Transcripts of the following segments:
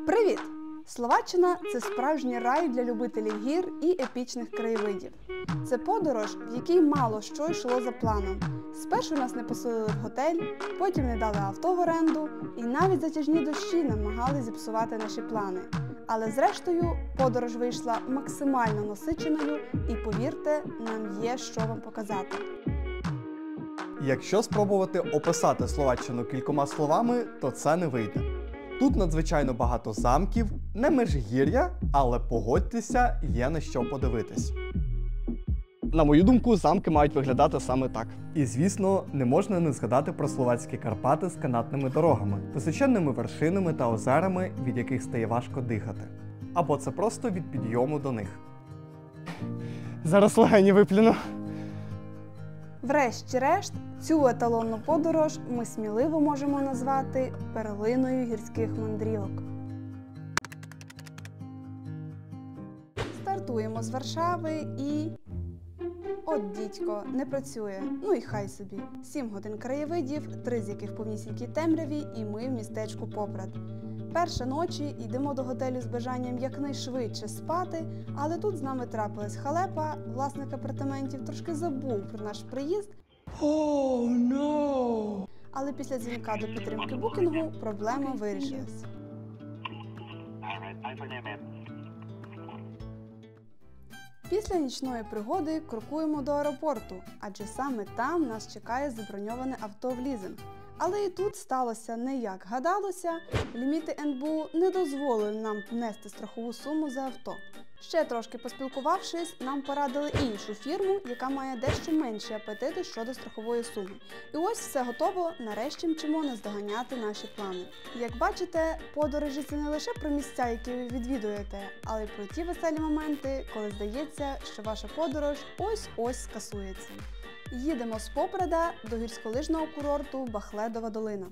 Привіт! Словаччина – це справжній рай для любителів гір і епічних краєвидів. Це подорож, в якій мало що йшло за планом. Спершу нас не поселили в готель, потім не дали авто в оренду і навіть затяжні дощі намагались зіпсувати наші плани. Але зрештою подорож вийшла максимально насиченою і, повірте, нам є що вам показати. Якщо спробувати описати Словаччину кількома словами, то це не вийде. Тут надзвичайно багато замків, не межгір'я, але погодьтеся, є на що подивитись. На мою думку, замки мають виглядати саме так. І, звісно, не можна не згадати про словацькі Карпати з канатними дорогами, височенними вершинами та озерами, від яких стає важко дихати. Або це просто від підйому до них. Зараз легені виплюну. Врешті-решт, цю еталонну подорож ми сміливо можемо назвати перлиною гірських мандрівок. Стартуємо з Варшави і... От дідько, не працює. Ну і хай собі. 7 годин краєвидів, 3 з яких в повнісінькій темряві, і ми в містечку Попрад. Перша ночі йдемо до готелю з бажанням якнайшвидше спати, але тут з нами трапилась халепа, власник апартаментів трошки забув про наш приїзд. Але після дзвінка до підтримки букінгу проблема вирішилась. Після нічної пригоди крокуємо до аеропорту, адже саме там нас чекає заброньоване авто в лізинг. Але і тут сталося не як гадалося, ліміти НБУ не дозволили нам внести страхову суму за авто. Ще трошки поспілкувавшись, нам порадили іншу фірму, яка має дещо менші апетити щодо страхової суми. І ось все готово, нарешті мчимо наздоганяти наші плани. Як бачите, подорожі – це не лише про місця, які ви відвідуєте, але й про ті веселі моменти, коли здається, що ваша подорож ось-ось скасується. Їдемо з Попрада до гірськолижного курорту Бахледова долина.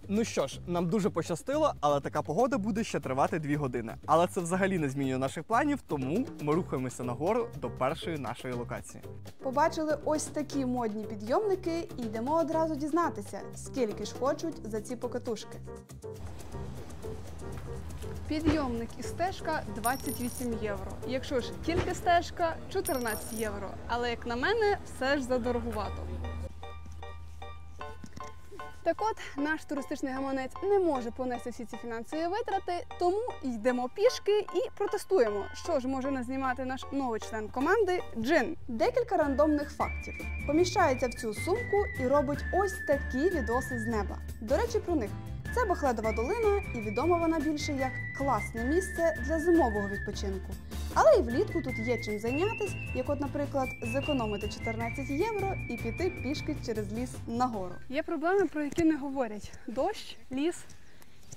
Ну що ж, нам дуже пощастило, але така погода буде ще тривати 2 години. Але це взагалі не змінює наших планів, тому ми рухаємося нагору до першої нашої локації. Побачили ось такі модні підйомники і йдемо одразу дізнатися, скільки ж хочуть за ці покатушки. Підйомник і стежка – 28 євро. Якщо ж тільки стежка – 14 євро. Але, як на мене, все ж задорогувато. Так от, наш туристичний гаманець не може понести всі ці фінансові витрати, тому йдемо пішки і протестуємо, що ж може назнімати наш новий член команди Джин. Декілька рандомних фактів. Поміщається в цю сумку і робить ось такі відоси з неба. До речі, про них. Це Бахледова долина, і відома вона більше як класне місце для зимового відпочинку. Але і влітку тут є чим зайнятися, як от, наприклад, зекономити 14 євро і піти пішки через ліс нагору. Є проблеми, про які не говорять. Дощ, ліс,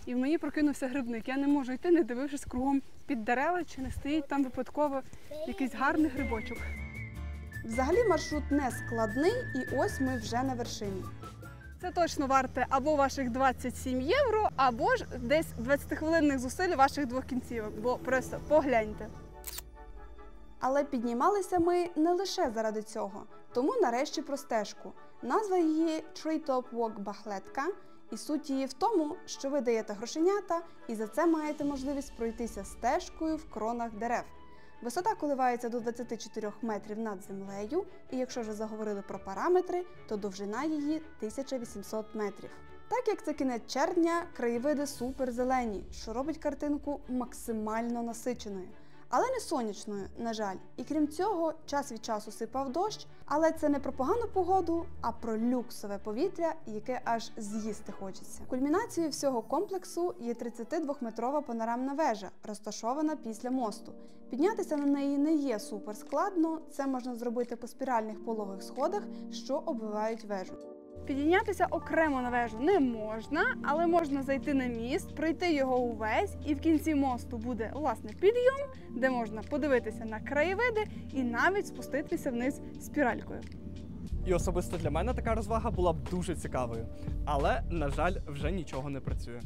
і в мені прокинувся грибник. Я не можу йти, не дивившись кругом під дерева, чи не стоїть там випадково якийсь гарний грибочок. Взагалі маршрут не складний, і ось ми вже на вершині. Це точно варте або ваших 27 євро, або ж десь 20-хвилинних зусиль ваших 2 кінцівок, бо просто погляньте. Але піднімалися ми не лише заради цього, тому нарешті про стежку. Назва її Treetop Walk Бахледка, і суть її в тому, що ви даєте грошенята і за це маєте можливість пройтися стежкою в кронах дерев. Висота коливається до 24 метрів над землею, і якщо вже заговорили про параметри, то довжина її 1800 метрів. Так як це кінець червня, краєвиди суперзелені, що робить картинку максимально насиченою. Але не сонячною, на жаль. І крім цього, час від часу сипав дощ, але це не про погану погоду, а про люксове повітря, яке аж з'їсти хочеться. Кульмінацією всього комплексу є 32-метрова панорамна вежа, розташована після мосту. Піднятися на неї не є супер складно, це можна зробити по спіральних пологих сходах, що обвивають вежу. Підійнятися окремо на вежу не можна, але можна зайти на міст, пройти його увесь, і в кінці мосту буде, власне, підйом, де можна подивитися на краєвиди і навіть спуститися вниз спіралькою. І особисто для мене така розвага була б дуже цікавою. Але, на жаль, вже нічого не працює.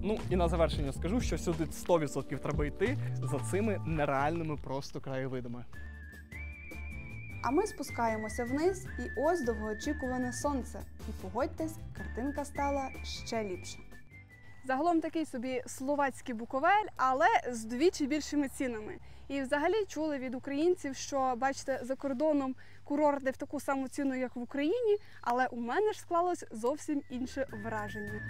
Ну і на завершення скажу, що сюди 100% треба йти за цими нереальними просто краєвидами. А ми спускаємося вниз, і ось довгоочікуване сонце. І погодьтесь, картинка стала ще ліпша. Загалом такий собі словацький Буковель, але з двічі більшими цінами. І взагалі чули від українців, що, бачите, за кордоном курорти в таку саму ціну, як в Україні, але у мене ж склалось зовсім інше враження.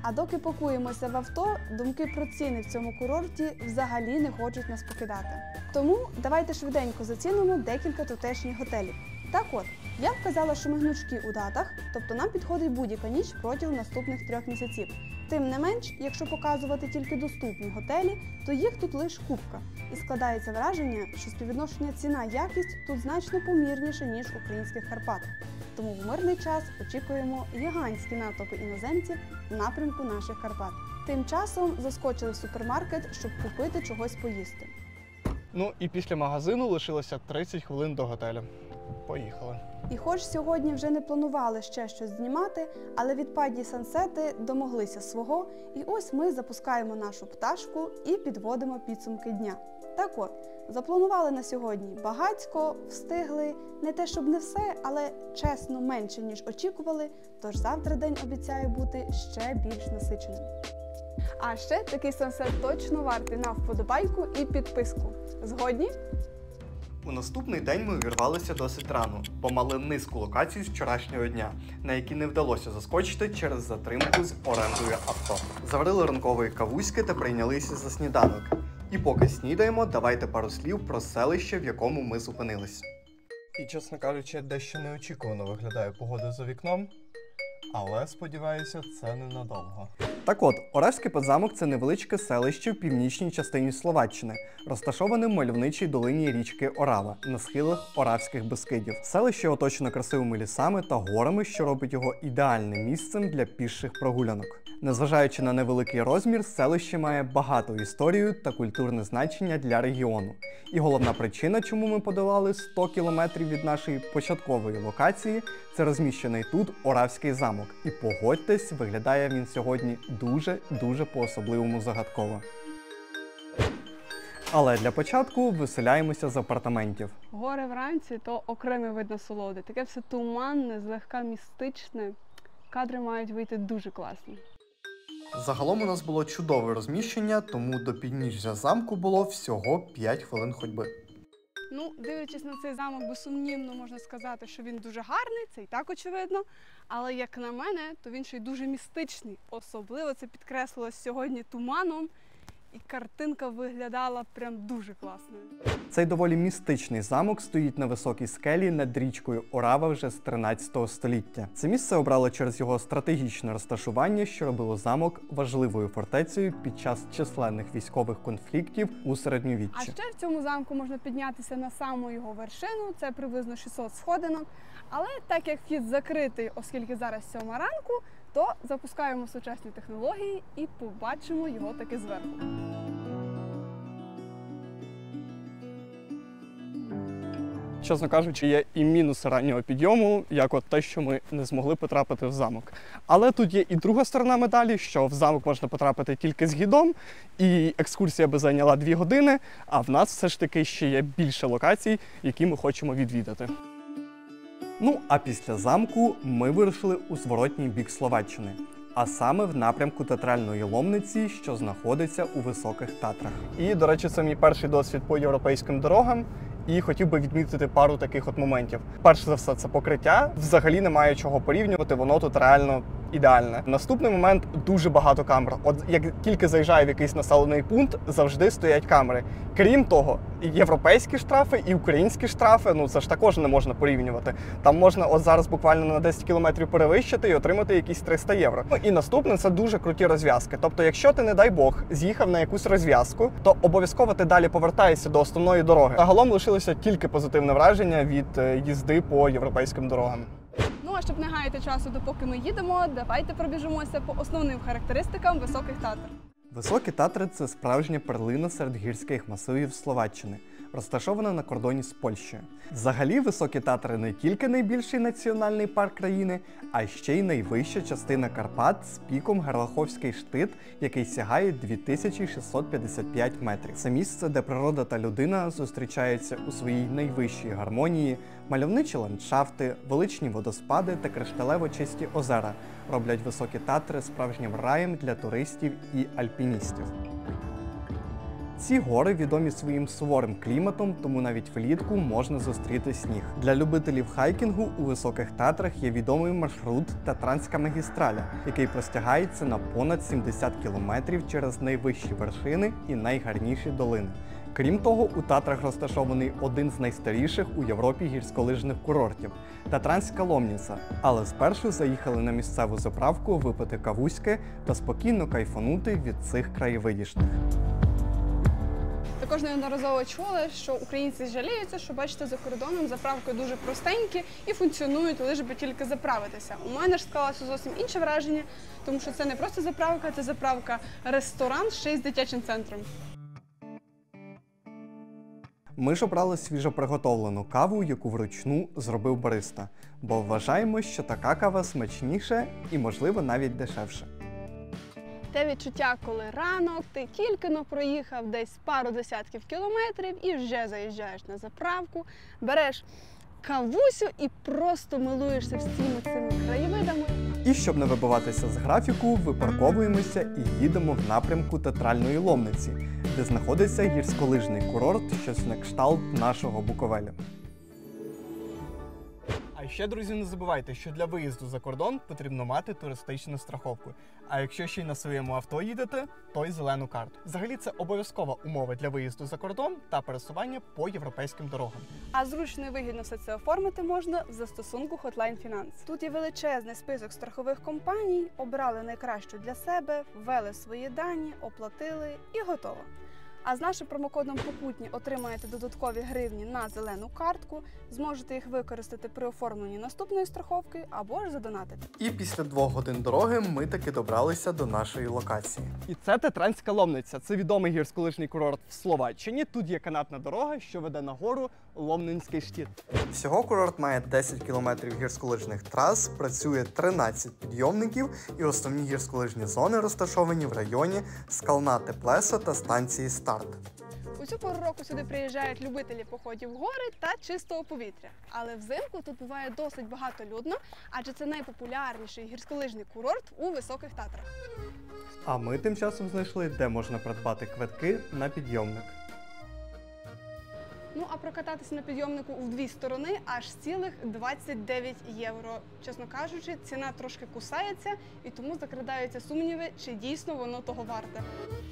А доки пакуємося в авто, думки про ціни в цьому курорті взагалі не хочуть нас покидати. Тому давайте швиденько зацінимо декілька тутешніх готелів. Так от, я вказала, що ми гнучкі у датах, тобто нам підходить будь-яка ніч протягом наступних 3 місяців. Тим не менш, якщо показувати тільки доступні готелі, то їх тут лише купка. І складається враження, що співвідношення ціна-якість тут значно помірніше, ніж в українських Карпатах. Тому в мирний час очікуємо гігантські натовпи іноземців в напрямку наших Карпат. Тим часом заскочили в супермаркет, щоб купити чогось поїсти. Ну і після магазину лишилося 30 хвилин до готелю. Поїхали. І хоч сьогодні вже не планували ще щось знімати, але відпадні сансети домоглися свого, і ось ми запускаємо нашу пташку і підводимо підсумки дня. Так от, запланували на сьогодні багацько, встигли, не те щоб не все, але чесно менше, ніж очікували, тож завтра день обіцяє бути ще більш насиченим. А ще такий сансет точно вартий на вподобайку і підписку. Згодні? У наступний день ми увірвалися досить рано, бо мали низку локацій з вчорашнього дня, на які не вдалося заскочити через затримку з орендою авто. Заварили ранкової кавуськи та прийнялися за сніданок. І поки снідаємо, давайте пару слів про селище, в якому ми зупинилися. І, чесно кажучи, дещо неочікувано виглядає погода за вікном, але, сподіваюся, це ненадовго. Так от, Оравський Подзамок – це невеличке селище в північній частині Словаччини, розташоване в мальовничій долині річки Орава, на схилах Оравських Бескидів. Селище оточено красивими лісами та горами, що робить його ідеальним місцем для піших прогулянок. Незважаючи на невеликий розмір, селище має багату історію та культурне значення для регіону. І головна причина, чому ми подолали 100 кілометрів від нашої початкової локації, це розміщений тут Оравський замок. І погодьтесь, виглядає він сьогодні дуже по-особливому загадково. Але для початку виселяємося з апартаментів. Гори вранці – то окремий вид насолоди. Таке все туманне, злегка містичне. Кадри мають вийти дуже класні. Загалом у нас було чудове розміщення, тому до підніжжя замку було всього 5 хвилин ходьби. Ну, дивлячись на цей замок, безсумнівно можна сказати, що він дуже гарний, це і так очевидно. Але, як на мене, то він ще й дуже містичний. Особливо це підкреслилось сьогодні туманом, і картинка виглядала прям дуже класною. Цей доволі містичний замок стоїть на високій скелі над річкою Орава вже з 13 століття. Це місце обрало через його стратегічне розташування, що робило замок важливою фортецею під час численних військових конфліктів у середньовіччі. А ще в цьому замку можна піднятися на саму його вершину, це приблизно 600 сходинок. Але так як вхід закритий, оскільки зараз 7 ранку, то запускаємо сучасні технології і побачимо його таки зверху. Чесно кажучи, є і мінуси раннього підйому, як от те, що ми не змогли потрапити в замок. Але тут є і друга сторона медалі, що в замок можна потрапити тільки з гідом, і екскурсія би зайняла 2 години, а в нас все ж таки ще є більше локацій, які ми хочемо відвідати. Ну, а після замку ми вирушили у зворотній бік Словаччини, а саме в напрямку театральної Ломниці, що знаходиться у Високих Татрах. І, до речі, це мій перший досвід по європейським дорогам. І хотів би відмітити пару таких от моментів. Перше за все, це покриття. Взагалі немає чого порівнювати, воно тут реально ідеальне. Наступний момент – дуже багато камер. От як тільки заїжджає в якийсь населений пункт, завжди стоять камери. Крім того, і європейські штрафи, і українські штрафи, ну це ж також не можна порівнювати. Там можна от зараз буквально на 10 кілометрів перевищити і отримати якісь 300 євро. Ну і наступне – це дуже круті розв'язки. Тобто, якщо ти, не дай Бог, з'їхав на якусь розв'язку, то обов'язково ти далі повертаєшся до основної дороги. Загалом лишилося тільки позитивне враження від їзди по європейським дорогам. Ну, а щоб не гаяти часу, допоки ми їдемо, давайте пробіжимося по основним характеристикам Високих Татр. Високі Татри – це справжня перлина серед гірських масивів Словаччини. розташована на кордоні з Польщею. Взагалі, Високі Татри не тільки найбільший національний парк країни, а ще й найвища частина Карпат з піком Герлаховський штит, який сягає 2655 метрів. Це місце, де природа та людина зустрічаються у своїй найвищій гармонії, мальовничі ландшафти, величні водоспади та кришталево чисті озера роблять Високі Татри справжнім раєм для туристів і альпіністів. Ці гори відомі своїм суворим кліматом, тому навіть влітку можна зустріти сніг. Для любителів хайкінгу у Високих Татрах є відомий маршрут Татранська магістраля, який простягається на понад 70 кілометрів через найвищі вершини і найгарніші долини. Крім того, у Татрах розташований один з найстаріших у Європі гірськолижних курортів – Татранська Ломніца. Але спершу заїхали на місцеву заправку випити кавуськи та спокійно кайфанути від цих краєвидішних. Також неодноразово чули, що українці жаліються, що, бачите, за кордоном заправки дуже простенькі і функціонують лише би тільки заправитися. У мене ж склалося зовсім інше враження, тому що це не просто заправка, це заправка-ресторан ще й з дитячим центром. Ми ж обрали свіжоприготовлену каву, яку вручну зробив бариста, бо вважаємо, що така кава смачніша і, можливо, навіть дешевше. Те відчуття, коли ранок, ти тільки-но проїхав десь пару десятків кілометрів і вже заїжджаєш на заправку, береш кавусю і просто милуєшся всіми цими краєвидами. І щоб не вибиватися з графіку, випарковуємося і їдемо в напрямку Театральної Ломниці, де знаходиться гірськолижний курорт, щось на кшталт нашого Буковеля. А ще, друзі, не забувайте, що для виїзду за кордон потрібно мати туристичну страховку. А якщо ще й на своєму авто їдете, то й зелену карту. Взагалі, це обов'язкова умова для виїзду за кордон та пересування по європейським дорогам. А зручно і вигідно все це оформити можна в застосунку Hotline Finance. Тут є величезний список страхових компаній, обрали найкращу для себе, ввели свої дані, оплатили і готово. А з нашим промокодом «Попутні» отримаєте додаткові гривні на зелену картку, зможете їх використати при оформленні наступної страховки або ж задонатити. І після 2 годин дороги ми таки добралися до нашої локації. І це Татранська Ломниця. Це відомий гірськолижний курорт в Словаччині. Тут є канатна дорога, що веде на гору Ломнинський штіт. Всього курорт має 10 кілометрів гірськолижних трас, працює 13 підйомників і основні гірськолижні зони розташовані в районі Скална Теплеса та станції Старт. У цю пору року сюди приїжджають любителі походів в гори та чистого повітря. Але взимку тут буває досить багатолюдно, адже це найпопулярніший гірськолижний курорт у Високих Татрах. А ми тим часом знайшли, де можна придбати квитки на підйомник. Ну а прокататися на підйомнику в 2 сторони аж цілих 29 євро. Чесно кажучи, ціна трошки кусається і тому закрадаються сумніви, чи дійсно воно того варте.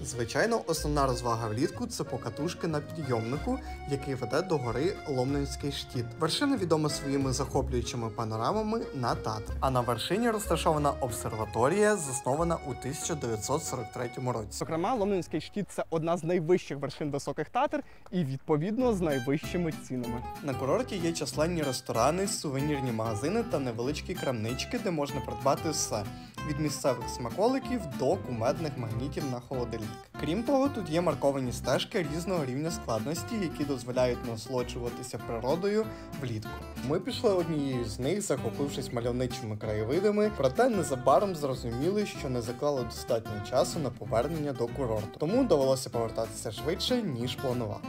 Звичайно, основна розвага влітку – це покатушки на підйомнику, який веде до гори Ломнинський штіт. Вершина відома своїми захоплюючими панорамами на Татри. А на вершині розташована обсерваторія, заснована у 1943 році. Зокрема, Ломнинський штіт – це одна з найвищих вершин Високих Татр і, відповідно, з найвищими цінами. На курорті є численні ресторани, сувенірні магазини та невеличкі крамнички, де можна придбати все – від місцевих смаколиків до кумедних магнітів на холодильник. Крім того, тут є марковані стежки різного рівня складності, які дозволяють насолоджуватися природою влітку. Ми пішли однією з них, захопившись мальовничими краєвидами, проте незабаром зрозуміли, що не заклали достатньо часу на повернення до курорту. Тому довелося повертатися швидше, ніж планували.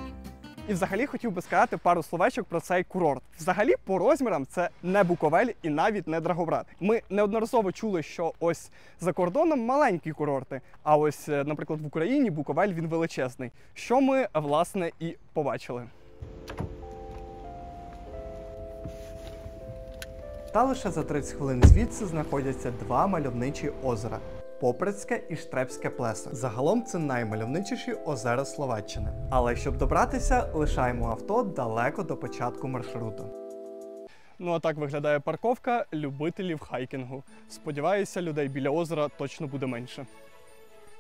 І взагалі хотів би сказати пару словечок про цей курорт. Взагалі, по розмірам це не Буковель і навіть не Драгобрат. Ми неодноразово чули, що ось за кордоном маленькі курорти, а ось, наприклад, в Україні Буковель він величезний. Що ми, власне, і побачили. Та лише за 30 хвилин звідси знаходяться 2 мальовничі озера – Поприцьке і Штрепське плесо. Загалом це наймальовничіші озера Словаччини. Але щоб добратися, лишаємо авто далеко до початку маршруту. Ну а так виглядає парковка любителів хайкінгу. Сподіваюся, людей біля озера точно буде менше.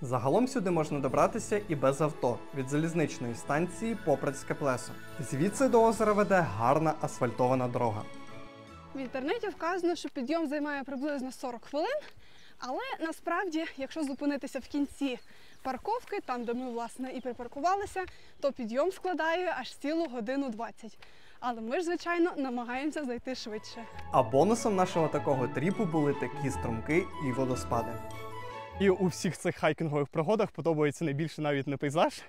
Загалом сюди можна добратися і без авто від залізничної станції Поприцьке плесо. Звідси до озера веде гарна асфальтована дорога. В інтернеті вказано, що підйом займає приблизно 40 хвилин, але насправді, якщо зупинитися в кінці парковки, там, де ми, власне, і припаркувалися, то підйом складає аж цілу годину 20. Але ми ж, звичайно, намагаємося зайти швидше. А бонусом нашого такого тріпу були такі струмки і водоспади. І у всіх цих хайкінгових пригодах подобається найбільше навіть не пейзаж,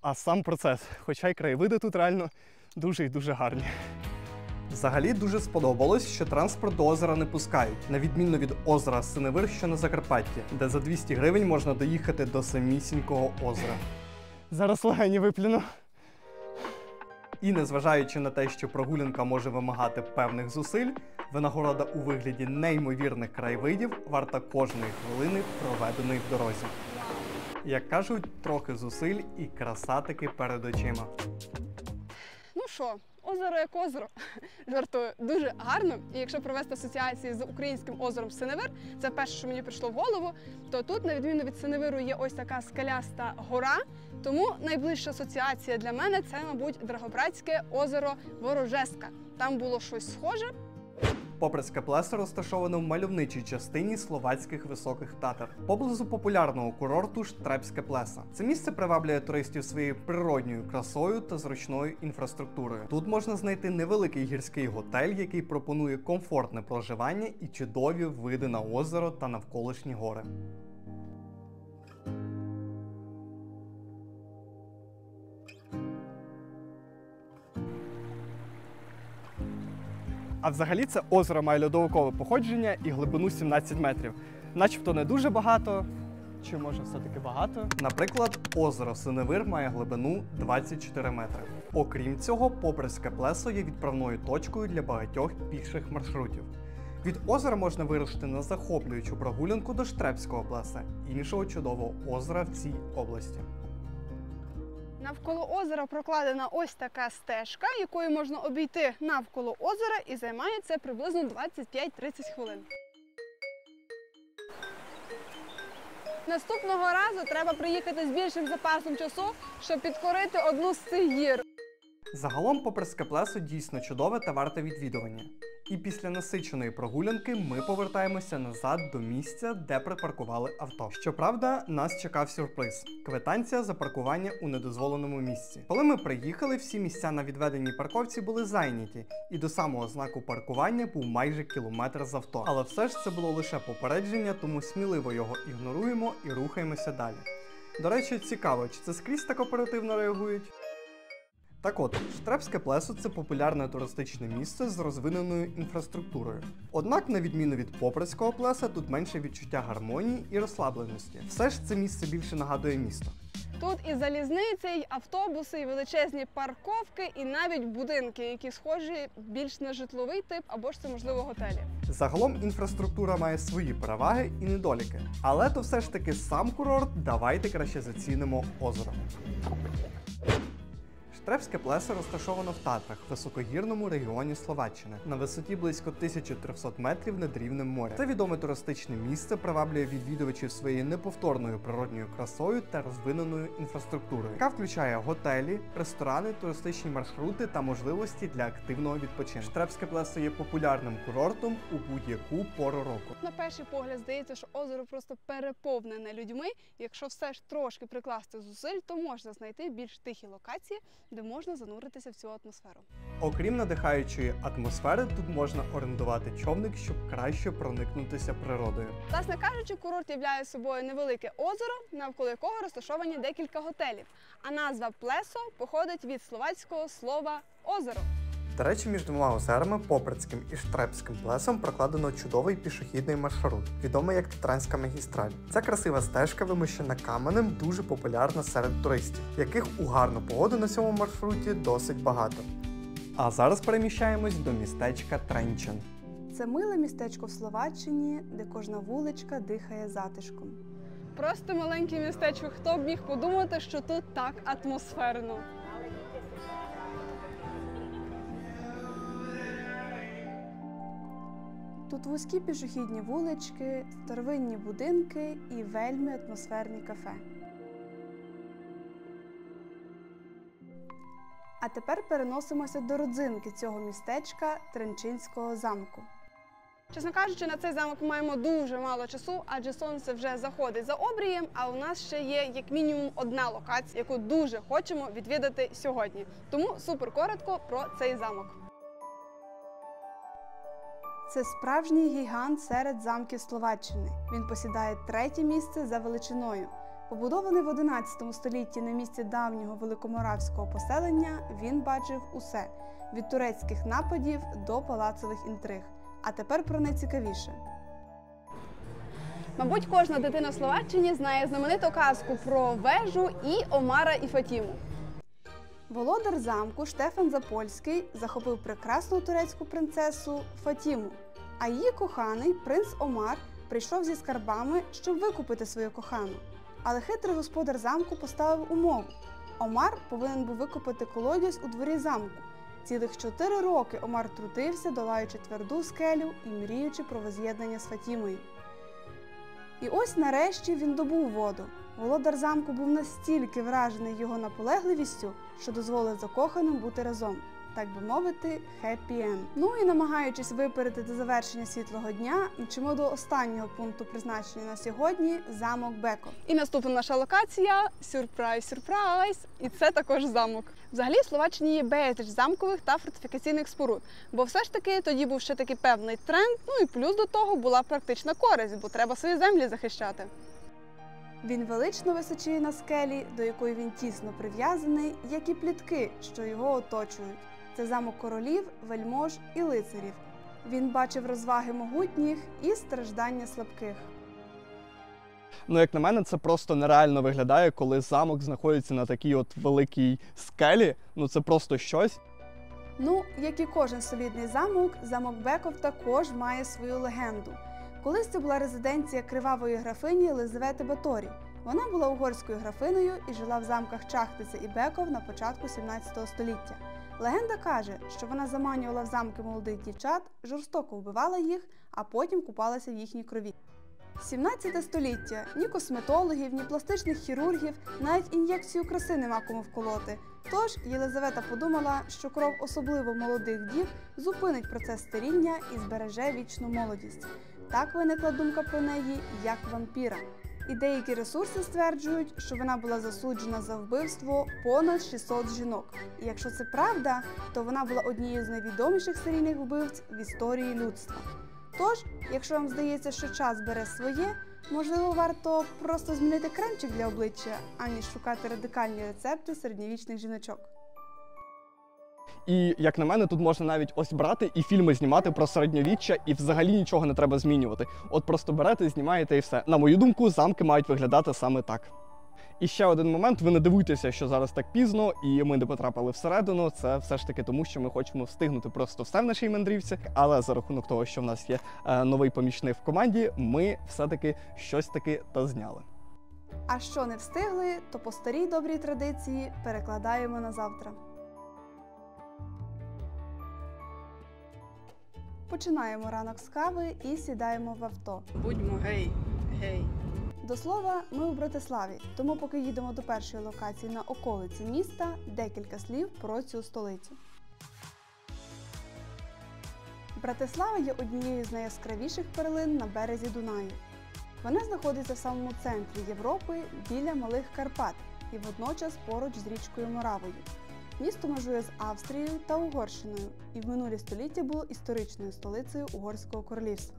а сам процес. Хоча й краєвиди тут реально дуже і дуже гарні. Взагалі дуже сподобалось, що транспорт до озера не пускають, на відміну від озера Синевир, що на Закарпатті, де за 200 гривень можна доїхати до самісінького озера. Зараз легені виплюну. І незважаючи на те, що прогулянка може вимагати певних зусиль, винагорода у вигляді неймовірних краєвидів варта кожної хвилини, проведеної в дорозі. Як кажуть, трохи зусиль і краса таки перед очима. Ну що, озеро як озеро. Жартую, дуже гарно. І якщо провести асоціації з українським озером Синевир, це перше, що мені прийшло в голову, то тут, на відміну від Синевиру, є ось така скеляста гора. Тому найближча асоціація для мене – це, мабуть, Драгобратське озеро Ворожеська. Там було щось схоже. Поприцьке плесо розташоване в мальовничій частині словацьких Високих Татар, поблизу популярного курорту Штрепське плесо. Це місце приваблює туристів своєю природньою красою та зручною інфраструктурою. Тут можна знайти невеликий гірський готель, який пропонує комфортне проживання і чудові види на озеро та навколишні гори. А взагалі це озеро має льодовикове походження і глибину 17 метрів. Начебто не дуже багато, чи може все-таки багато? Наприклад, озеро Синевир має глибину 24 метри. Окрім цього, Поприцьке плесо є відправною точкою для багатьох піших маршрутів. Від озера можна вирушити на захоплюючу прогулянку до Штрепського плеса, іншого чудового озера в цій області. Навколо озера прокладена ось така стежка, якою можна обійти навколо озера, і займає це приблизно 25-30 хвилин. Наступного разу треба приїхати з більшим запасом часу, щоб підкорити одну з цих гір. Загалом Поприцьке плесо дійсно чудове та варте відвідування. І після насиченої прогулянки ми повертаємося назад до місця, де припаркували авто. Щоправда, нас чекав сюрприз – квитанція за паркування у недозволеному місці. Коли ми приїхали, всі місця на відведеній парковці були зайняті, і до самого знаку паркування був майже кілометр з авто. Але все ж це було лише попередження, тому сміливо його ігноруємо і рухаємося далі. До речі, цікаво, чи це скрізь так оперативно реагують? Так от, Штрепське плесо – це популярне туристичне місце з розвиненою інфраструктурою. Однак, на відміну від Поприцького плеса, тут менше відчуття гармонії і розслабленості. Все ж це місце більше нагадує місто. Тут і залізниця, і автобуси, і величезні парковки, і навіть будинки, які схожі більш на житловий тип, або ж це, можливо, готелі. Загалом інфраструктура має свої переваги і недоліки. Але то все ж таки сам курорт, давайте краще зацінимо озеро. Штрепське плесо розташовано в Татрах, високогірному регіоні Словаччини, на висоті близько 1300 метрів над рівнем моря. Це відоме туристичне місце приваблює відвідувачів своєю неповторною природньою красою та розвиненою інфраструктурою, яка включає готелі, ресторани, туристичні маршрути та можливості для активного відпочинку. Штрепське плесо є популярним курортом у будь-яку пору року. На перший погляд здається, що озеро просто переповнене людьми. Якщо все ж трошки прикласти зусиль, то можна знайти більш тихі локації, де можна зануритися в цю атмосферу. Окрім надихаючої атмосфери, тут можна орендувати човник, щоб краще проникнутися природою. Власне кажучи, курорт являє собою невелике озеро, навколо якого розташовані декілька готелів. А назва Плесо походить від словацького слова «озеро». До речі, між двома озерами, Поприцьким і Штрепським плесом, прокладено чудовий пішохідний маршрут, відомий як Татранська магістраль. Ця красива стежка, вимощена каменем, дуже популярна серед туристів, яких у гарну погоду на цьому маршруті досить багато. А зараз переміщаємось до містечка Тренчин. Це миле містечко в Словаччині, де кожна вуличка дихає затишком. Просто маленьке містечко, хто б міг подумати, що тут так атмосферно. Тут вузькі пішохідні вулички, старовинні будинки і вельми атмосферні кафе. А тепер переносимося до родзинки цього містечка – Тренчинського замку. Чесно кажучи, на цей замок ми маємо дуже мало часу, адже сонце вже заходить за обрієм, а у нас ще є як мінімум одна локація, яку дуже хочемо відвідати сьогодні. Тому супер коротко про цей замок. Це справжній гігант серед замків Словаччини. Він посідає 3-те місце за величиною. Побудований в 11 столітті на місці давнього великоморавського поселення, він бачив усе – від турецьких нападів до палацових інтриг. А тепер про найцікавіше. Мабуть, кожна дитина в Словаччині знає знамениту казку про вежу і Омара і Фатіму. Володар замку Штефан Запольський захопив прекрасну турецьку принцесу Фатіму, а її коханий принц Омар прийшов зі скарбами, щоб викупити свою кохану. Але хитрий господар замку поставив умову. Омар повинен був викопати колодязь у дворі замку. Цілих 4 роки Омар трудився, долаючи тверду скелю і мріючи про воз'єднання з Фатімою. І ось нарешті він добув воду. Володар замку був настільки вражений його наполегливістю, що дозволив закоханим бути разом. Так би мовити, happy end. Ну і намагаючись випередити завершення світлого дня, мчимо до останнього пункту призначення на сьогодні – замок Беков. І наступна наша локація – сюрприз, і це також замок. Взагалі в Словаччині є безліч замкових та фортифікаційних споруд, бо все ж таки тоді був ще такий певний тренд, ну і плюс до того була практична користь, бо треба свої землі захищати. Він велично височіє на скелі, до якої він тісно прив'язаний, як і плітки, що його оточують. Це замок королів, вельмож і лицарів. Він бачив розваги могутніх і страждання слабких. Ну, як на мене, це просто нереально виглядає, коли замок знаходиться на такій от великій скелі. Ну, це просто щось. Ну, як і кожен солідний замок, замок Беков також має свою легенду. Колись це була резиденція кривавої графині Єлизавети Баторі. Вона була угорською графинею і жила в замках Чахтиця і Беков на початку 17 століття. Легенда каже, що вона заманювала в замки молодих дівчат, жорстоко вбивала їх, а потім купалася в їхній крові. 17 століття. Ні косметологів, ні пластичних хірургів, навіть ін'єкцію краси нема кому вколоти. Тож Єлизавета подумала, що кров особливо молодих дів зупинить процес старіння і збереже вічну молодість. Так виникла думка про неї як вампіра. І деякі ресурси стверджують, що вона була засуджена за вбивство понад 600 жінок. І якщо це правда, то вона була однією з найвідоміших серійних вбивць в історії людства. Тож, якщо вам здається, що час бере своє, можливо, варто просто змінити кремчик для обличчя, аніж шукати радикальні рецепти середньовічних жіночок. І, як на мене, тут можна навіть ось брати і фільми знімати про середньовіччя, і взагалі нічого не треба змінювати. От просто берете, знімаєте і все. На мою думку, замки мають виглядати саме так. І ще один момент, ви не дивуйтеся, що зараз так пізно, і ми не потрапили всередину. Це все ж таки тому, що ми хочемо встигнути просто все в нашій мандрівці. Але за рахунок того, що в нас є новий помічник в команді, ми все-таки щось таки та зняли. А що не встигли, то по старій добрій традиції перекладаємо на завтра. Починаємо ранок з кави і сідаємо в авто. Будьмо гей. До слова, ми у Братиславі, тому поки їдемо до першої локації на околиці міста, декілька слів про цю столицю. Братислава є однією з найяскравіших перлин на березі Дунаю. Вона знаходиться в самому центрі Європи, біля Малих Карпат і водночас поруч з річкою Моравою. Місто межує з Австрією та Угорщиною і в минулі століття було історичною столицею Угорського королівства.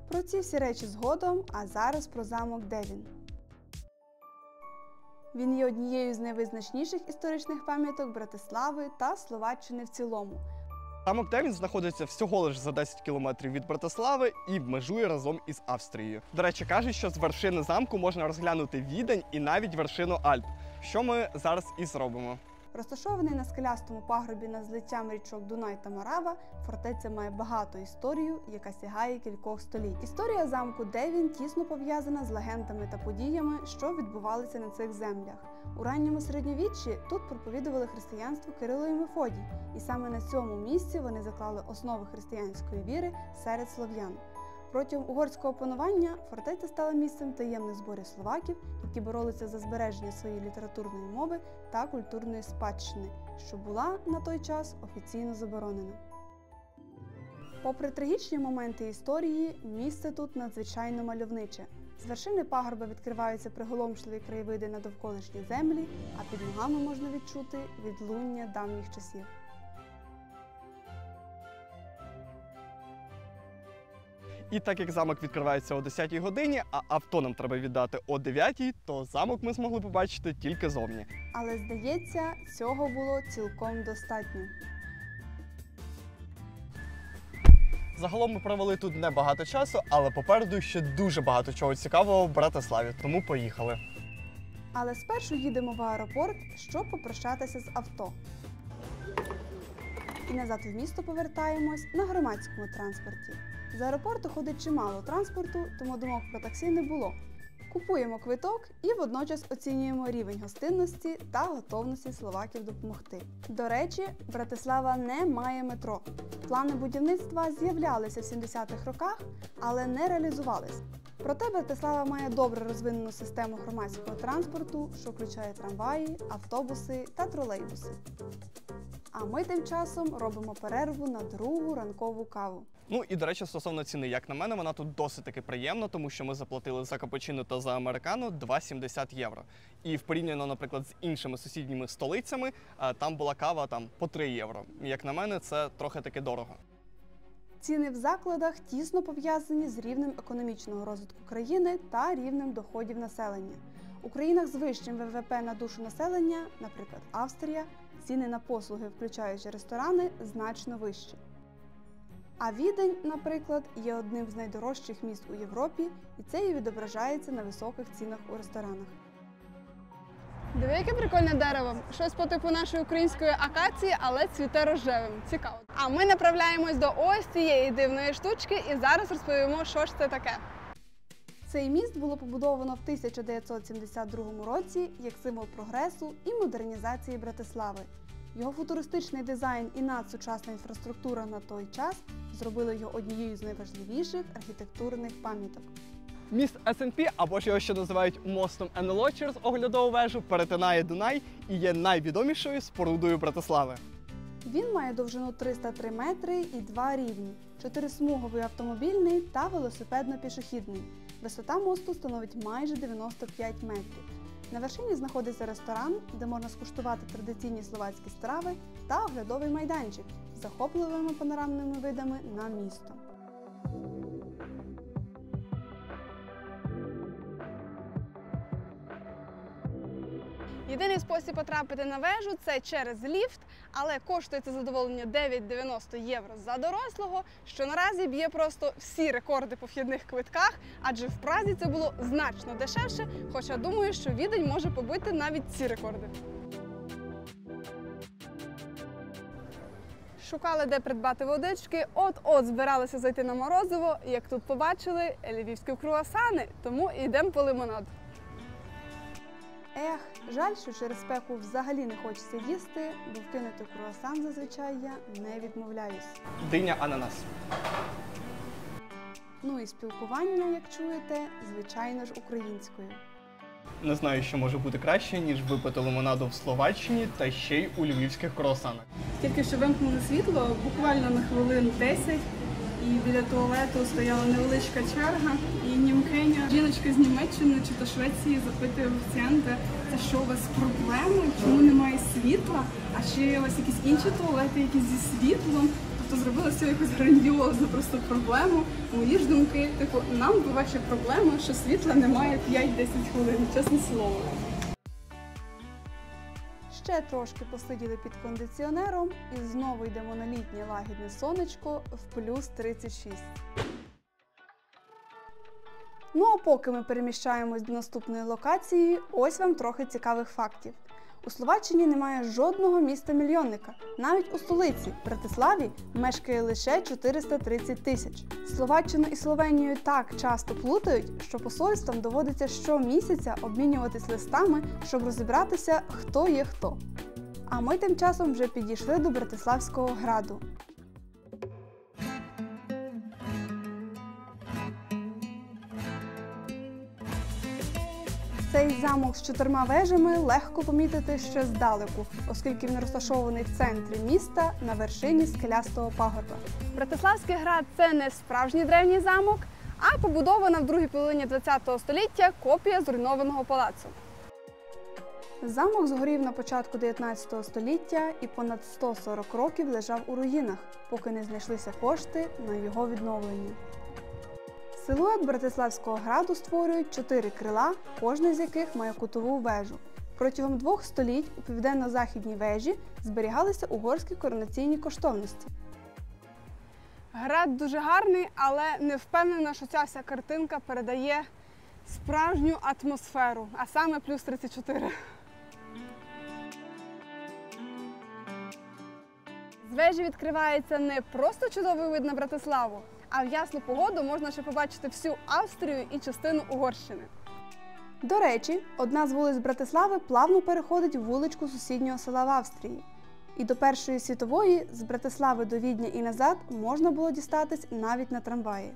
Про ці всі речі згодом, а зараз про замок Девін. Він є однією з найвизначніших історичних пам'яток Братислави та Словаччини в цілому. Замок Девін знаходиться всього лише за 10 кілометрів від Братислави і межує разом із Австрією. До речі, кажуть, що з вершини замку можна розглянути Відень і навіть вершину Альп, що ми зараз і зробимо. Розташований на скелястому пагорбі над злиттям річок Дунай та Морава, фортеця має багату історію, яка сягає кількох століть. Історія замку Девін тісно пов'язана з легендами та подіями, що відбувалися на цих землях. У ранньому середньовіччі тут проповідували християнство Кирило і Мефодій, і саме на цьому місці вони заклали основи християнської віри серед слов'ян. Протягом угорського панування фортеця стала місцем таємних зборів словаків, які боролися за збереження своєї літературної мови та культурної спадщини, що була на той час офіційно заборонена. Попри трагічні моменти історії, місце тут надзвичайно мальовниче. З вершини пагорба відкриваються приголомшливі краєвиди на довколишні землі, а під ногами можна відчути відлуння давніх часів. І так як замок відкривається о 10-й годині, а авто нам треба віддати о 9-й, то замок ми змогли побачити тільки зовні. Але, здається, цього було цілком достатньо. Загалом ми провели тут небагато часу, але попереду ще дуже багато чого цікавого в Братиславі, тому поїхали. Але спершу їдемо в аеропорт, щоб попрощатися з авто. І назад в місто повертаємось на громадському транспорті. З аеропорту ходить чимало транспорту, тому думок про таксі не було. Купуємо квиток і водночас оцінюємо рівень гостинності та готовності словаків допомогти. До речі, Братислава не має метро. Плани будівництва з'являлися в 70-х роках, але не реалізувались. Проте Братислава має добре розвинену систему громадського транспорту, що включає трамваї, автобуси та тролейбуси. А ми тим часом робимо перерву на другу ранкову каву. Ну і, до речі, стосовно ціни, як на мене, вона тут досить таки приємна, тому що ми заплатили за капучино та за американо 2,70 євро. І в порівняно, наприклад, з іншими сусідніми столицями, там була кава по 3 євро. Як на мене, це трохи таки дорого. Ціни в закладах тісно пов'язані з рівнем економічного розвитку країни та рівнем доходів населення. У країнах з вищим ВВП на душу населення, наприклад, Австрія, ціни на послуги, включаючи ресторани, значно вищі. А Відень, наприклад, є одним з найдорожчих міст у Європі, і це і відображається на високих цінах у ресторанах. Диви, яке прикольне дерево. Щось по типу нашої української акації, але цвіте рожевим. Цікаво. А ми направляємось до ось цієї дивної штучки і зараз розповімо, що ж це таке. Цей міст було побудовано в 1972 році як символ прогресу і модернізації Братислави. Його футуристичний дизайн і надсучасна інфраструктура на той час зробили його однією з найважливіших архітектурних пам'яток. Міст СНП, або ж його ще називають мостом НЛО через оглядову вежу, перетинає Дунай і є найвідомішою спорудою Братислави. Він має довжину 303 метри і 2 рівні, 4-смуговий автомобільний та велосипедно-пішохідний. Висота мосту становить майже 95 метрів. На вершині знаходиться ресторан, де можна скуштувати традиційні словацькі страви, та оглядовий майданчик з захопливими панорамними видами на місто. Єдиний спосіб потрапити на вежу – це через ліфт, але коштує це задоволення 9,90 євро за дорослого, що наразі б'є просто всі рекорди по вхідних квитках, адже в Празі це було значно дешевше, хоча думаю, що Відень може побити навіть ці рекорди. Шукали, де придбати водички, от-от збиралися зайти на морозиво, і як тут побачили, львівські круасани, тому йдемо по лимонад. Ех, жаль, що через спеку взагалі не хочеться їсти, бо вкинути круасан зазвичай я не відмовляюсь. Диня ананас. Ну і спілкування, як чуєте, звичайно ж українською. Не знаю, що може бути краще, ніж випити лимонаду в Словаччині та ще й у львівських круасанах. Тільки що вимкнули світло, буквально на хвилин 10, і біля туалету стояла невеличка черга, і німкеня, жіночка з Німеччини чи то Швеції запитує офіціанта, це що у вас проблеми, чому немає світла, а ще у вас якісь інші туалети, якісь зі світлом. Тобто зробили все якусь грандіозну просто проблему. Мої ж думки, нам би ваші проблеми, що світла немає 5-10 хвилин, чесне слово. Ще трошки посиділи під кондиціонером і знову йдемо на літнє лагідне сонечко в плюс 36. Ну а поки ми переміщаємось до наступної локації, ось вам трохи цікавих фактів. У Словаччині немає жодного міста-мільйонника. Навіть у столиці, Братиславі, мешкає лише 430 тисяч. Словаччину і Словенію так часто плутають, що посольствам доводиться щомісяця обмінюватись листами, щоб розібратися, хто є хто. А ми тим часом вже підійшли до Братиславського граду. Цей замок з 4 вежами легко помітити ще здалеку, оскільки він розташований в центрі міста на вершині скелястого пагорба. Братиславський град – це не справжній древній замок, а побудована в другій половині ХХ століття копія зруйнованого палацу. Замок згорів на початку 19 століття і понад 140 років лежав у руїнах, поки не знайшлися кошти на його відновлення. Силует Братиславського граду створюють 4 крила, кожне з яких має кутову вежу. Протягом 2 століть у південно-західній вежі зберігалися угорські коронаційні коштовності. Град дуже гарний, але не впевнена, що ця вся картинка передає справжню атмосферу, а саме плюс 34. З вежі відкривається не просто чудовий вид на Братиславу, а в ясну погоду можна ще побачити всю Австрію і частину Угорщини. До речі, одна з вулиць Братислави плавно переходить у вуличку сусіднього села в Австрії. І до Першої світової з Братислави до Відня і назад можна було дістатись навіть на трамваї.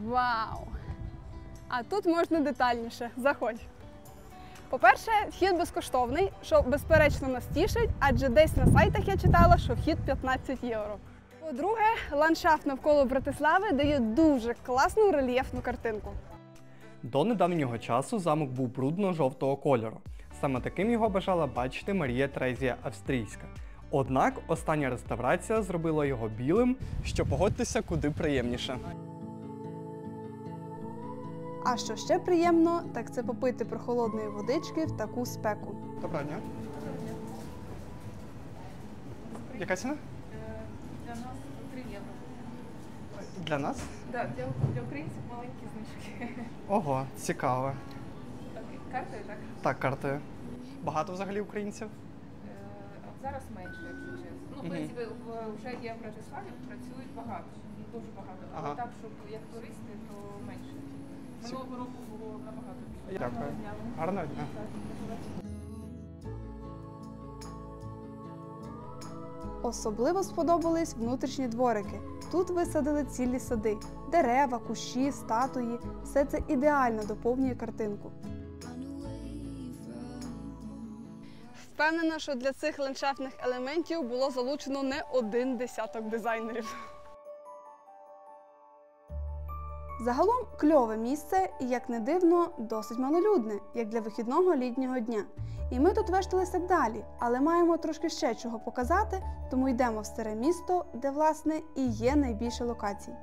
Вау! А тут можна детальніше. Заходь! По-перше, вхід безкоштовний, що безперечно нас тішить, адже десь на сайтах я читала, що вхід 15 євро. По-друге, ландшафт навколо Братислави дає дуже класну рельєфну картинку. До недавнього часу замок був брудно-жовтого кольору. Саме таким його бажала бачити Марія Терезія Австрійська. Однак остання реставрація зробила його білим, що, погодьтеся, куди приємніше. А що ще приємно, так це попити прохолодної водички в таку спеку. Доброго дня. Яка ціна? Для нас 3 євро. Для нас? Так, для українців маленькі знижки. Ого, цікаво. Так, картою, так? Так, картою. Багато взагалі українців? От зараз менше, якщо чесно. Ну, в принципі, вже є в Братиславі, працюють багато, дуже багато. Ага. Але так, щоб як туристи, то менше. Минулого року було набагато більше. Дякую. Гарного дня. Особливо сподобались внутрішні дворики. Тут висадили цілі сади. Дерева, кущі, статуї – все це ідеально доповнює картинку. Впевнена, що для цих ландшафтних елементів було залучено не 1 десяток дизайнерів. Загалом кльове місце і, як не дивно, досить малолюдне, як для вихідного літнього дня. І ми тут вешталися далі, але маємо трошки ще чого показати, тому йдемо в старе місто, де, власне, і є найбільше локацій.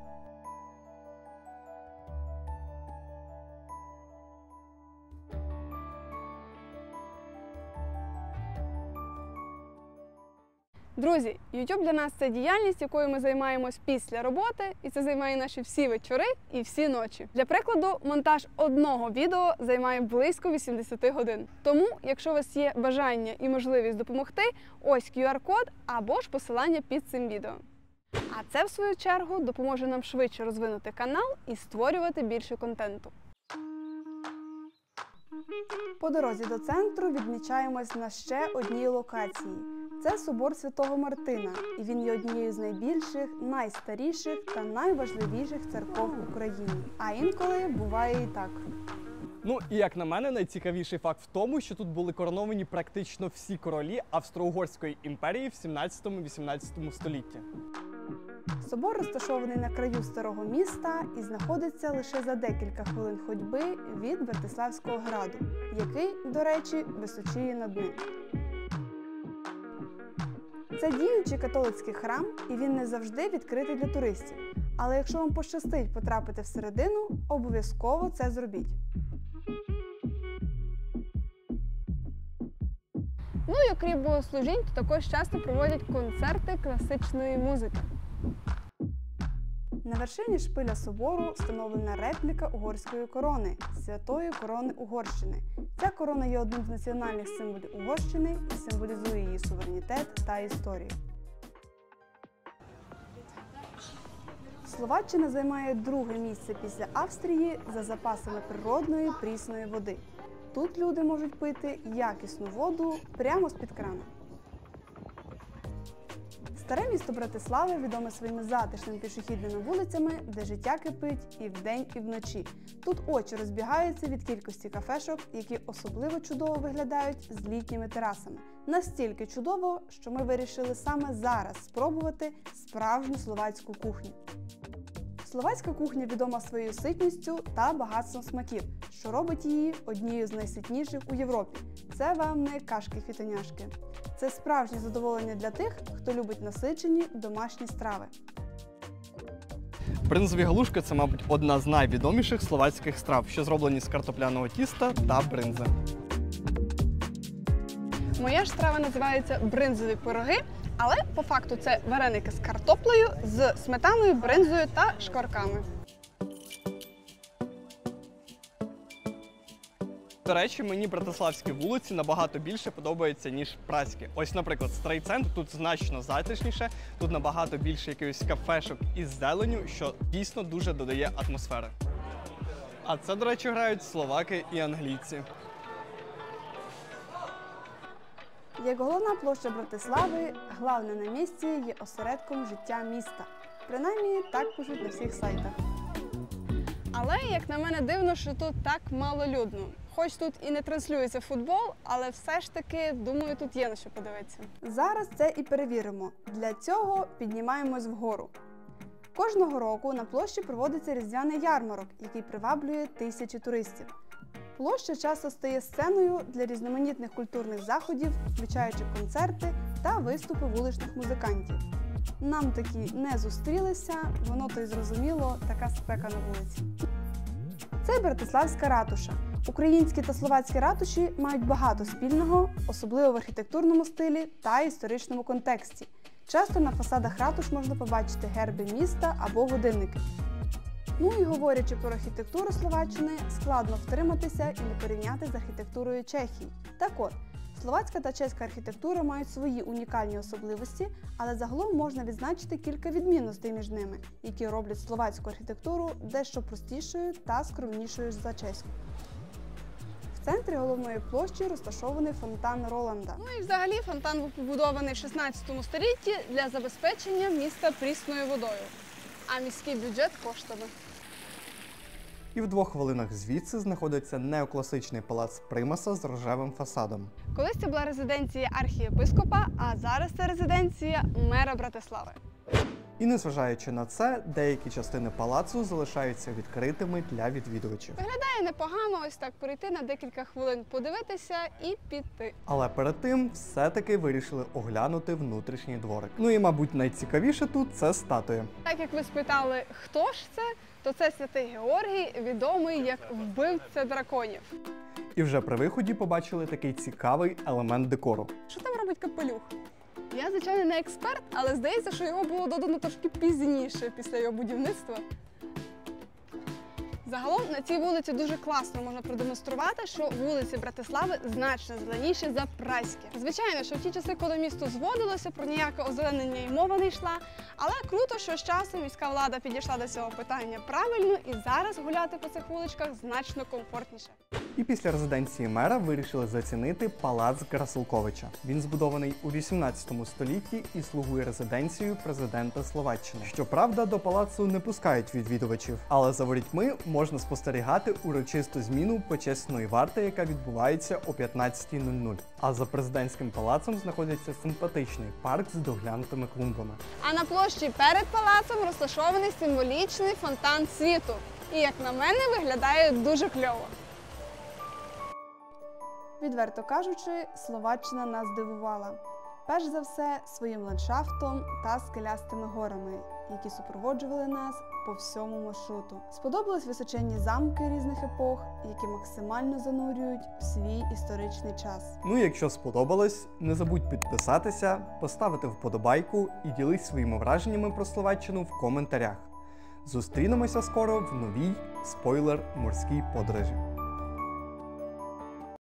Друзі, YouTube для нас – це діяльність, якою ми займаємось після роботи, і це займає наші всі вечори і всі ночі. Для прикладу, монтаж одного відео займає близько 80 годин. Тому, якщо у вас є бажання і можливість допомогти, ось QR-код або ж посилання під цим відео. А це, в свою чергу, допоможе нам швидше розвинути канал і створювати більше контенту. По дорозі до центру відмічаємось на ще одній локації. Це собор Святого Мартина, і він є однією з найбільших, найстаріших та найважливіших церков в Україні. А інколи буває і так. Ну і як на мене, найцікавіший факт в тому, що тут були короновані практично всі королі Австро-Угорської імперії в 17-18 столітті. Собор розташований на краю старого міста і знаходиться лише за декілька хвилин ходьби від Братиславського граду, який, до речі, височіє над ним. Це діючий католицький храм, і він не завжди відкритий для туристів. Але якщо вам пощастить потрапити всередину, обов'язково це зробіть. Ну і окрім богослужінь, тут також часто проводять концерти класичної музики. На вершині шпиля собору встановлена репліка угорської корони – Святої Корони Угорщини. Ця корона є одним з національних символів Угорщини і символізує її суверенітет та історію. Словаччина займає друге місце після Австрії за запасами природної прісної води. Тут люди можуть пити якісну воду прямо з-під крана. Старе місто Братислави відоме своїми затишними пішохідними вулицями, де життя кипить і вдень, і вночі. Тут очі розбігаються від кількості кафешок, які особливо чудово виглядають з літніми терасами. Настільки чудово, що ми вирішили саме зараз спробувати справжню словацьку кухню. Словацька кухня відома своєю ситністю та багатством смаків, що робить її однією з найситніших у Європі. Це вам не кашки-фітоняшки. Це справжнє задоволення для тих, хто любить насичені домашні страви. Бринзові галушки – це, мабуть, одна з найвідоміших словацьких страв, що зроблені з картопляного тіста та бринзи. Моя ж страва називається бринзові пироги, але по факту це вареники з картоплею, з сметаною, бринзою та шкварками. До речі, мені братиславські вулиці набагато більше подобаються, ніж празькі. Ось, наприклад, Стрейцентр тут значно затишніше, тут набагато більше якихось кафешок із зеленю, що дійсно дуже додає атмосфери. А це, до речі, грають словаки і англійці. Як головна площа Братислави, главне на місці є осередком життя міста. Принаймні, так пишуть на всіх сайтах. Але, як на мене, дивно, що тут так мало людно. Хоч тут і не транслюється футбол, але все ж таки, думаю, тут є на що подивитися. Зараз це і перевіримо. Для цього піднімаємось вгору. Кожного року на площі проводиться різдвяний ярмарок, який приваблює тисячі туристів. Площа часто стає сценою для різноманітних культурних заходів, включаючи концерти та виступи вуличних музикантів. Нам такі не зустрілися, воно то й зрозуміло, така спека на вулиці. Це Братиславська ратуша. Українські та словацькі ратуші мають багато спільного, особливо в архітектурному стилі та історичному контексті. Часто на фасадах ратуш можна побачити герби міста або годинники. Ну і говорячи про архітектуру Словаччини, складно втриматися і не порівняти з архітектурою Чехії. Так от, словацька та чеська архітектура мають свої унікальні особливості, але загалом можна відзначити кілька відмінностей між ними, які роблять словацьку архітектуру дещо простішою та скромнішою за чеську. В центрі головної площі розташований фонтан Роланда. Ну і взагалі фонтан був побудований в 16 столітті для забезпечення міста прісною водою. А міський бюджет коштував. І в 2 хвилинах звідси знаходиться неокласичний палац Примаса з рожевим фасадом. Колись це була резиденція архієпископа, а зараз це резиденція мера Братислави. І незважаючи на це, деякі частини палацу залишаються відкритими для відвідувачів. Виглядає непогано ось так прийти на декілька хвилин, подивитися і піти. Але перед тим все-таки вирішили оглянути внутрішній дворик. Ну і, мабуть, найцікавіше тут – це статуя. Так як ви спитали, хто ж це, то це Святий Георгій, відомий як вбивця драконів. І вже при виході побачили такий цікавий елемент декору. Що там робить капелюх? Я, звичайно, не експерт, але здається, що його було додано трошки пізніше, після його будівництва. Загалом на цій вулиці дуже класно можна продемонструвати, що вулиці Братислави значно зеленіші за празькі. Звичайно, що в ті часи, коли місто зводилося, про ніяке озеленення й мова не йшла, але круто, що з часом міська влада підійшла до цього питання правильно і зараз гуляти по цих вуличках значно комфортніше. І після резиденції мера вирішили зацінити палац Грасилковича. Він збудований у 18 столітті і слугує резиденцією президента Словаччини. Щоправда, до палацу не пускають відвідувачів, але за ворітьми можна спостерігати урочисту зміну почесної варти, яка відбувається о 15:00. А за президентським палацом знаходиться симпатичний парк з доглянутими клумбами. А на площі перед палацом розташований символічний фонтан світу. І, як на мене, виглядає дуже кльово. Відверто кажучи, Словаччина нас здивувала. Перш за все, своїм ландшафтом та скелястими горами, які супроводжували нас по всьому маршруту. Сподобались височенні замки різних епох, які максимально занурюють в свій історичний час. Ну і якщо сподобалось, не забудь підписатися, поставити вподобайку і ділись своїми враженнями про Словаччину в коментарях. Зустрінемося скоро в новій спойлер-морській подорожі.